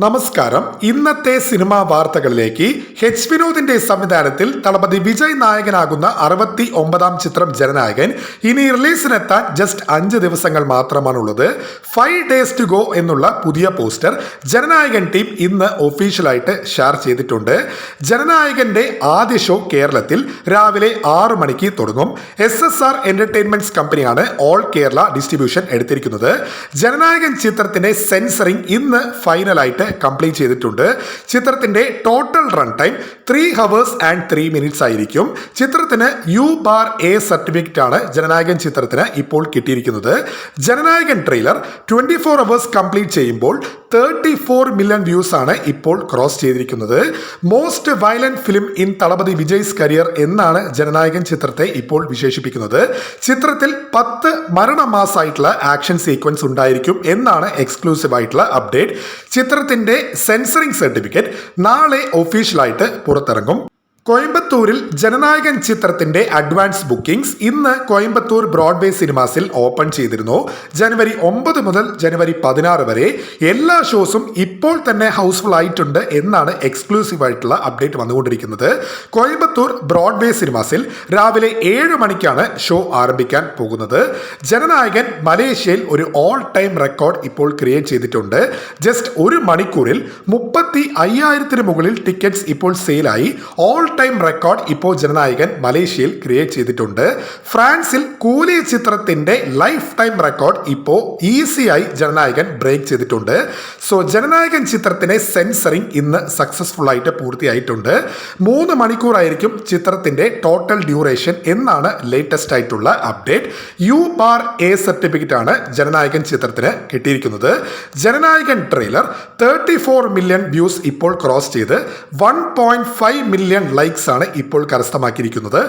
നമസ്കാരം. ഇന്നത്തെ സിനിമാ വാർത്തകളിലേക്ക്. എച്ച് വിനോദിന്റെ സംവിധാനത്തിൽ തളപതി വിജയ് നായകനാകുന്ന 69-ാം ചിത്രം ജനനായകൻ ഇനി റിലീസിനെത്താൻ ജസ്റ്റ് 5 ദിവസങ്ങൾ മാത്രമാണുള്ളത്. 5 days to go എന്നുള്ള പുതിയ പോസ്റ്റർ ജനനായകൻ ടീം ഇന്ന് ഒഫീഷ്യലായിട്ട് ഷെയർ ചെയ്തിട്ടുണ്ട്. ജനനായകന്റെ ആദ്യ ഷോ കേരളത്തിൽ രാവിലെ 6 മണിക്ക് തുടങ്ങും. SSR എന്റർടൈൻമെന്റ്സ് കമ്പനിയാണ് ഓൾ കേരള ഡിസ്ട്രിബ്യൂഷൻ എടുത്തിരിക്കുന്നത്. ജനനായകൻ ചിത്രത്തിന്റെ സെൻസറിംഗ് ഇന്ന് ഫൈനലായിട്ട് കംപ്ലീറ്റ് ചെയ്തിട്ടുണ്ട്. ചിത്രത്തിന്റെ total run time 3 hours and 3 minutes ആയിരിക്കും. ചിത്രത്തിന് U/A സർട്ടിഫിക്കറ്റ് ആണ് ജനനായകൻ ചിത്രത്തിന് ഇപ്പോൾ കിട്ടിയിരിക്കുന്നത്. ജനനായകൻ ട്രെയിലർ 24 hours കംപ്ലീറ്റ് ചെയ്യുമ്പോൾ 34 million വ്യൂസ് ആണ് ഇപ്പോൾ ക്രോസ് ചെയ്തിരിക്കുന്നത്. Most violent film in Thalapathy Vijay's career എന്നാണ് ജനനായകൻ ചിത്രത്തെ ഇപ്പോൾ വിശേഷിപ്പിക്കുന്നത്. ചിത്രത്തിൽ 10 മരണമാസായിട്ടുള്ള ആക്ഷൻ സീക്വൻസ് ഉണ്ടായിരിക്കും എന്നാണ് എക്സ്ക്ലൂസീവ് ആയിട്ടുള്ള അപ്ഡേറ്റ്. ചിത്രത്തിന്റെ സെൻസറിംഗ് സർട്ടിഫിക്കറ്റ് നാളെ ഒഫീഷ്യലായിട്ട് പുറത്തിറങ്ങും. കോയമ്പത്തൂരിൽ ജനനായകൻ ചിത്രത്തിന്റെ അഡ്വാൻസ് ബുക്കിംഗ്സ് ഇന്ന് കോയമ്പത്തൂർ ബ്രോഡ്വേ സിനിമാസിൽ ഓപ്പൺ ചെയ്തിരുന്നു. ജനുവരി 9 മുതൽ ജനുവരി 16 വരെ എല്ലാ ഷോസും ഇപ്പോൾ തന്നെ ഹൗസ്ഫുൾ ആയിട്ടുണ്ട് എന്നാണ് എക്സ്ക്ലൂസീവ് ആയിട്ടുള്ള അപ്ഡേറ്റ് വന്നുകൊണ്ടിരിക്കുന്നത്. കോയമ്പത്തൂർ ബ്രോഡ്വേ സിനിമാസിൽ രാവിലെ 7 മണിക്കാണ് ഷോ ആരംഭിക്കാൻ പോകുന്നത്. ജനനായകൻ മലേഷ്യയിൽ ഒരു ഓൾ ടൈം റെക്കോർഡ് ഇപ്പോൾ ക്രിയേറ്റ് ചെയ്തിട്ടുണ്ട്. ജസ്റ്റ് 1 മണിക്കൂറിൽ 35,000-ന് മുകളിൽ ടിക്കറ്റ്സ് ഇപ്പോൾ സെയിലായി. ഓൾ ടൈം റെക്കോർഡ് ഇപ്പോൾ ജനനായകൻ മലേഷ്യയിൽ ക്രിയേറ്റ് ചെയ്തിട്ടുണ്ട്. ഫ്രാൻസിൽ കൂലി ചിത്രത്തിന്റെ ലൈഫ് ടൈം റെക്കോർഡ് ഇപ്പോൾ ഈസിയായി ജനനായകൻ ബ്രേക്ക് ചെയ്തിട്ടുണ്ട്. സോ ജനനായകൻ ചിത്രത്തിന്റെ സെൻസറിംഗ് ഇന്ന് സക്സസ്ഫുൾ ആയിട്ട് പൂർത്തിയായിട്ടുണ്ട്. 3 മണിക്കൂറായിരിക്കും ചിത്രത്തിന്റെ ടോട്ടൽ ഡ്യൂറേഷൻ എന്നാണ് ലേറ്റസ്റ്റ് ആയിട്ടുള്ള അപ്ഡേറ്റ്. U/A സർട്ടിഫിക്കറ്റ് ആണ് ജനനായകൻ ചിത്രത്തിന് കിട്ടിയിരിക്കുന്നത്. ജനനായകൻ ട്രെയിലർ 34 million വ്യൂസ് ഇപ്പോൾ ക്രോസ് ചെയ്ത് 1.5 million ലൈക്സ് ആണ് ഇപ്പോൾ കരസ്ഥമാക്കിയിരിക്കുന്നത്.